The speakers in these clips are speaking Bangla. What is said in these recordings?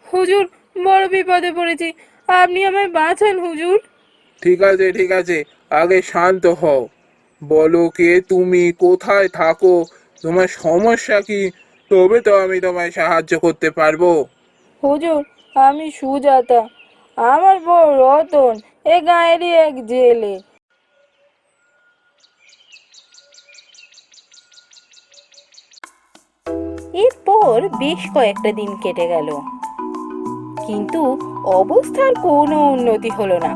হুজুর, বড় বিপদে পড়েছি, আপনি আমায় বাঁচান হুজুর। ঠিক আছে ঠিক আছে, আগে শান্ত হও। বলো কে তুমি, কোথায় থাকো, তোমার সমস্যা কি? তবে তো আমি তোমায় সাহায্য করতে পারবো। হুজুর, আমি সুজাতা, আমার বউ রতন এ গাঁয়েরই এক জেলে। এরপর বেশ কয়েকটা দিন কেটে গেল, কিন্তু অবস্থার কোনো উন্নতি হলো না।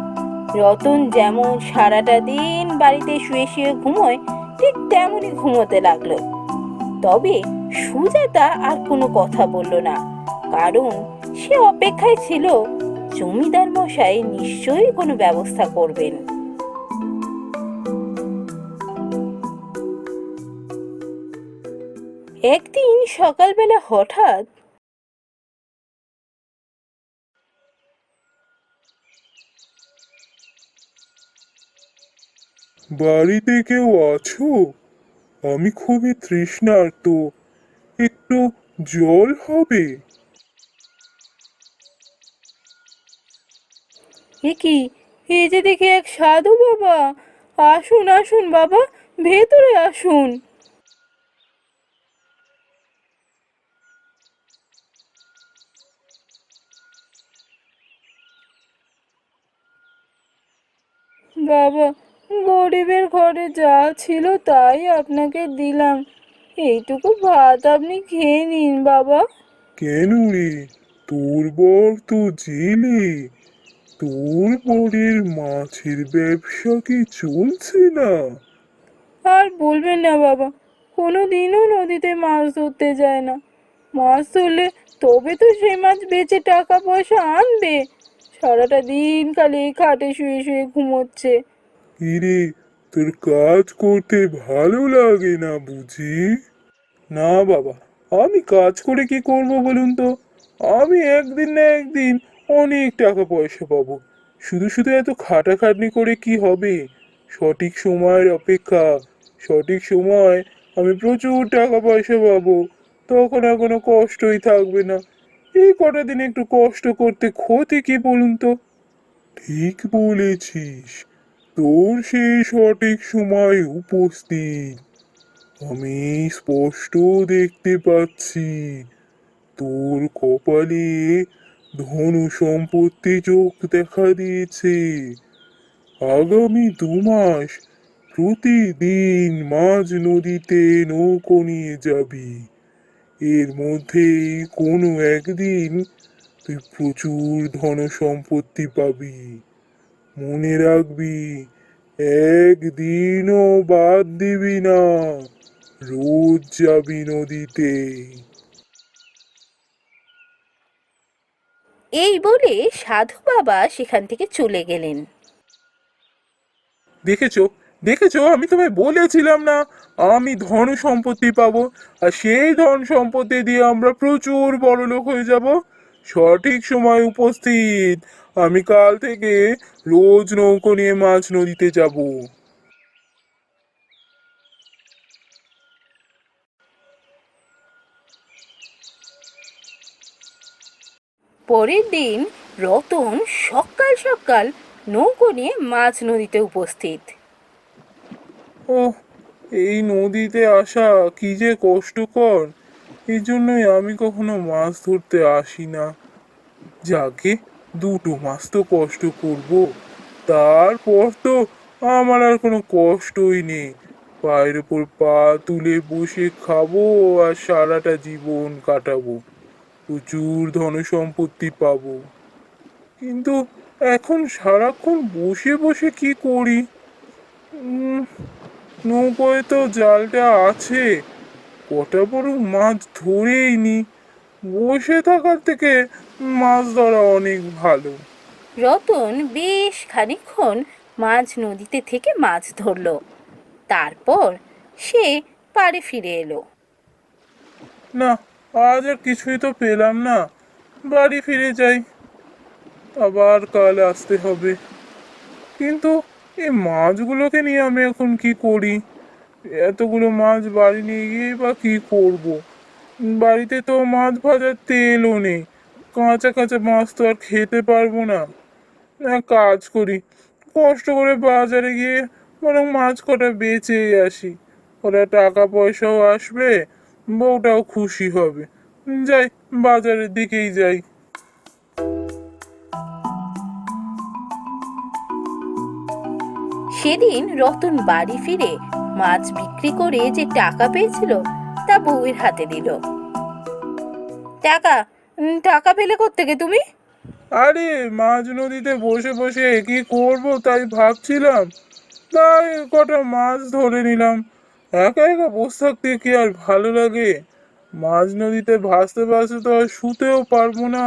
রতন যেমন সারাটা দিন বাড়িতে শুয়ে শুয়ে ঘুমোয়, ঠিক তেমনই ঘুমোতে লাগলো। তবে সুজাতা আর কোনো কথা বলল না, কারণ সে অপেক্ষায় ছিল জমিদার মশাই নিশ্চয়ই কোনো ব্যবস্থা করবেন। একদিন সকালবেলা হঠাৎ বাড়িতে কেউ আছো? আমি খুবই তৃষ্ণার্ত, একটু জল হবে? এ কি, এই যে দেখি এক সাধু বাবা! আসুন আসুন বাবা, ভেতরে আসুন। বাবা, গরিবের ঘরে যা ছিল তাই আপনাকে দিলাম, এইটুকু ভাত আপনি খেয়ে নিন বাবা। কেন রে, তোর বর তো জেলে, তোর বরের মাছের ব্যবসা কি চলছে না? আর বলবেন না বাবা, কোনো দিনও নদীতে মাছ ধরতে যায় না। মাছ ধরলে তবে তো সেই মাছ বেচে টাকা পয়সা আনবে। সারাটা দিন খালি এই খাটে শুয়ে শুয়ে ঘুমোচ্ছে। কিরে, তোর কাজ করতে ভালো লাগে না বুঝি? না বাবা, আমি কাজ করে কি করব বলুন তো? আমি একদিন না একদিন অনেক টাকা পয়সা পাবো। শুধু শুধু এত খাটাখাটনি করে কি হবে? সঠিক সময়ের অপেক্ষা, সঠিক সময় আমি প্রচুর টাকা পয়সা পাবো। তখন আর কোনো কষ্টই থাকবে না। এই কটা দিন একটু কষ্ট করতে ক্ষতি কি বলুন তো? ঠিক বলেছিস, তোর সেই সঠিক সময় উপস্থিত। আমি স্পষ্ট দেখতে পাচ্ছি তোর কপালে ধনু সম্পত্তি যোগ দেখা দিয়েছে। আগামী 2 মাস প্রতিদিন মাঝ নদীতে নৌকো নিয়ে যাবি। এর মধ্যে কোনো একদিন তুই প্রচুর ধন সম্পত্তি পাবি। মনে রাখবি, একদিনও বাদ দিবি না, রোজ যাবি নদীতে। এই বলে সাধু বাবা সেখান থেকে চলে গেলেন। দেখেছো, দেখেছো, আমি তোমায় বলেছিলাম না আমি ধন সম্পত্তি পাবো, আর সেই ধন সম্পত্তি দিয়ে আমরা প্রচুর বড়লোক হয়ে যাব। সঠিক সময় উপস্থিত, আমি কাল থেকে রোজ নৌকো নিয়ে মাছ নদীতে যাব। পরের দিন রতন সকাল সকাল নৌকো নিয়ে মাঝ নদীতে উপস্থিত। ও, এই নদীতে আসা কি যে কষ্টকর, এই জন্যই আমি কখনো মাছ ধরতে আসি না। যাকে 2 মাস তো কষ্ট করব, তারপর তো আমার আর কোনো কষ্টই নেই। পায়ের উপর পা তুলে বসে খাবো আর সারাটা জীবন কাটাবো, প্রচুর ধন সম্পত্তি পাবো। কিন্তু এখন সারাক্ষণ বসে বসে কি করি? উম, নৌকোয় তো জালটা আছে, কটা বড় মাছ ধরেই নি। বসে থাকার থেকে মাছ ধরা অনেক ভালো। রতন বেশ খানিকক্ষণ মাঝ নদীতে থেকে মাছ ধরল। তারপর সে পাড়ে ফিরে এলো। না, আজ আর কিছুই তো পেলাম না। বাড়ি ফিরে যাই, আবার কাল আসতে হবে। কিন্তু এই মাছগুলোকে নিয়ে আমি এখন কি করি? এতগুলো মাছ বাড়ি নিয়ে গিয়ে বা কি করব? বাড়িতে তো মাছ ভাজার তেলও নেই, কাঁচা কাঁচা মাছ তো আর খেতে পারবো না। এক কাজ করি, কষ্ট করে বাজারে গিয়ে বরং মাছ কটা বেচেই আসি, ওরা টাকা পয়সাও আসবে, বউটাও খুশি হবে। যাই, বাজারের দিকেই যাই। সেদিন রতন বাড়ি ফিরে মাছ বিক্রি করে যে টাকা পেয়েছিল তা বউয়ের হাতে দিল। টাকা টাকা পেলে কোত্থেকে তুমি? আরে মাঝ নদীতে বসে বসে কি করব তাই ভাবছিলাম, তাই কটা মাছ ধরে নিলাম। একা একা বসে থাকতে কি আর ভালো লাগে? মাঝ নদীতে ভাসতে ভাসতে তো আর শুতেও পারবো না,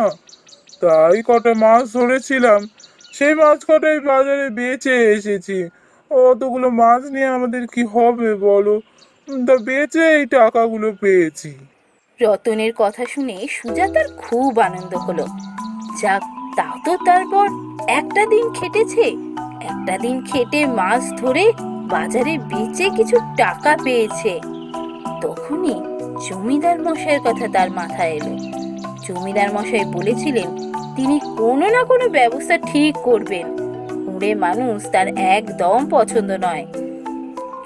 তাই কটা মাছ ধরেছিলাম, সেই মাছ কটাই বাজারে বেচে এসেছি। অতগুলো মাছ নিয়ে আমাদের কি হবে বলো? তা বেচে এই টাকাগুলো পেয়েছি। রতনের কথা শুনে সুজাতার খুব আনন্দ হলো। যাক, তাও তো তারপর একটা দিন খেটেছে, একটা দিন খেটে মাছ ধরে বাজারে বেচে কিছু টাকা পেয়েছে। তখনই জমিদার মশাইয়ের কথা তার মাথায় এলো। জমিদার মশাই বলেছিলেন তিনি কোনো না কোনো ব্যবস্থা ঠিক করবেন। কুঁড়ে মানুষ তার একদম পছন্দ নয়।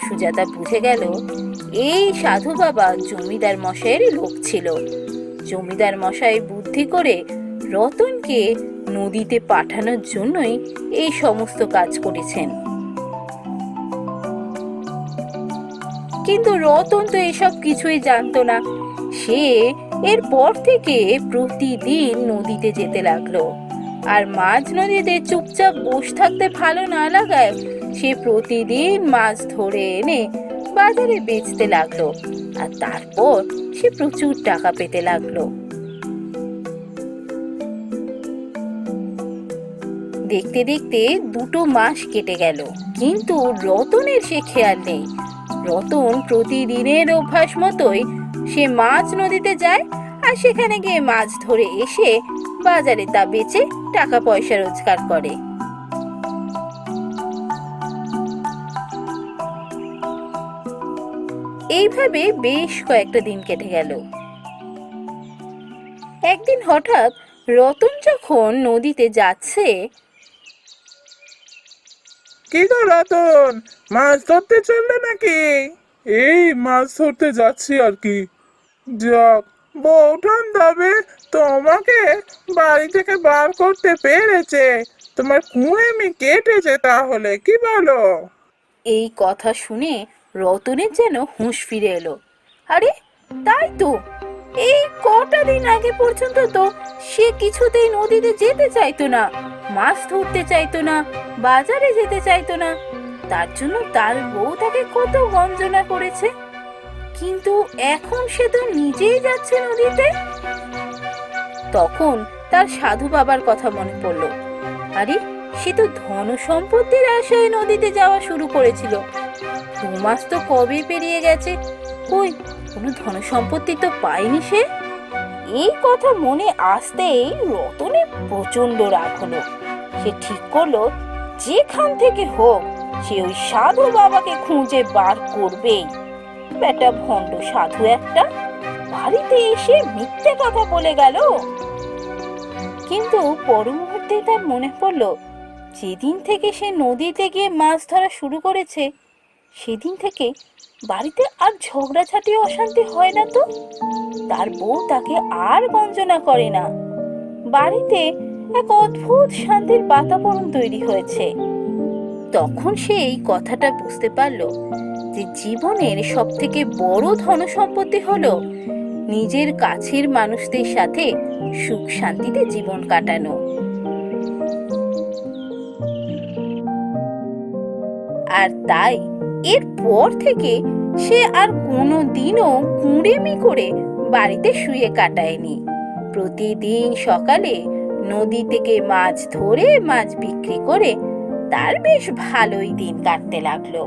সুজাতা বুঝে গেল এই সাধু বাবা জমিদার মশাইয়েরই লোক ছিল। জমিদার মশাই বুদ্ধি করে রতনকে নদীতে পাঠানোর জন্যই এই সমস্ত কাজ করেছেন। কিন্তু রতন তো এসব কিছুই জানতো না। সে এরপর থেকে প্রতিদিন নদীতে যেতে লাগলো। আর মাঝ নদীতে চুপচাপ বসে থাকতে ভালো না লাগায় সে প্রতিদিন মাছ ধরে এনে বাজারে বেচতে লাগলো। আর তারপর সে প্রচুর টাকা পেতে লাগলো। দেখতে দেখতে 2 মাস কেটে গেল, কিন্তু রতনের সে খেয়াল নেই। রতন প্রতিদিনের অভ্যাস মতোই সে মাছ নদীতে যায় আর সেখানে গিয়ে মাছ ধরে এসে বাজারে তা বেচে টাকা পয়সা রোজগার করে। এইভাবে বেশ কয়েকটা দিন কেটে গেল। একদিন হঠাৎ রতন যখন নদীতে যাচ্ছে, কি গো রতন, মাছ ধরতে চললে নাকি? এই মাছ ধরতে যাচ্ছি আর কি। যাক, বউঠান তবে তোমাকে বাড়ি থেকে বার করতে পেরেছে, তোমার কুঁড়েমি কেটেছে তাহলে, কি বলো? এই কথা শুনে রতনের যেন হুঁশ ফিরে এলো। আরে তাই তো, এই কটা দিন আগে পর্যন্ত তো সে কিছুতেই নদীতে যেতে চাইতো না, মাছ ধরতে চাইতো না, বাজারে যেতে চাইতো না। তার জন্য তার বউ তাকে কত গঞ্জনা করেছে। কিন্তু এখন সে তো নিজেই যাচ্ছে নদীতে। তখন তার সাধু বাবার কথা মনে পড়লো। আরে সে তো ধন সম্পত্তির আশায় নদীতে যাওয়া শুরু করেছিল। 2 মাস তো কবে পেরিয়ে গেছে, কই কোনো ধন সম্পত্তি তো পায়নি সে। এই কথা মনে আসতেই রতনের প্রচন্ড রাগ হলো। সে ঠিক করলো যেখান থেকে হোক সে ওই সাধু বাবাকে খুঁজে বার করবেই। বেটা ভণ্ড সাধু একটা, বাড়িতে এসে মিথ্যে কথা বলে গেল। কিন্তু পর মুহূর্তে তার মনে পড়লো যেদিন থেকে সে নদীতে গিয়ে মাছ ধরা শুরু করেছে সেদিন থেকে বাড়িতে আর ঝগড়াঝাটি অশান্তি হয় না তো। তার বউ তাকে আর গঞ্জনা করে না। বাড়িতে এক অদ্ভুত শান্তির বাতাবরণ তৈরি হয়েছে। তখন সে এই কথাটা বুঝতে পারলো যে জীবনের সব থেকে বড় ধনসম্পত্তি হলো নিজের কাছের মানুষদের সাথে সুখ শান্তিতে জীবন কাটানো। আর তাই এরপর থেকে সে আর কোনোদিনও কুঁড়েমি করে বাড়িতে শুয়ে কাটায়নি। প্রতিদিন সকালে নদী থেকে মাছ ধরে মাছ বিক্রি করে তার বেশ ভালোই দিন কাটতে লাগলো।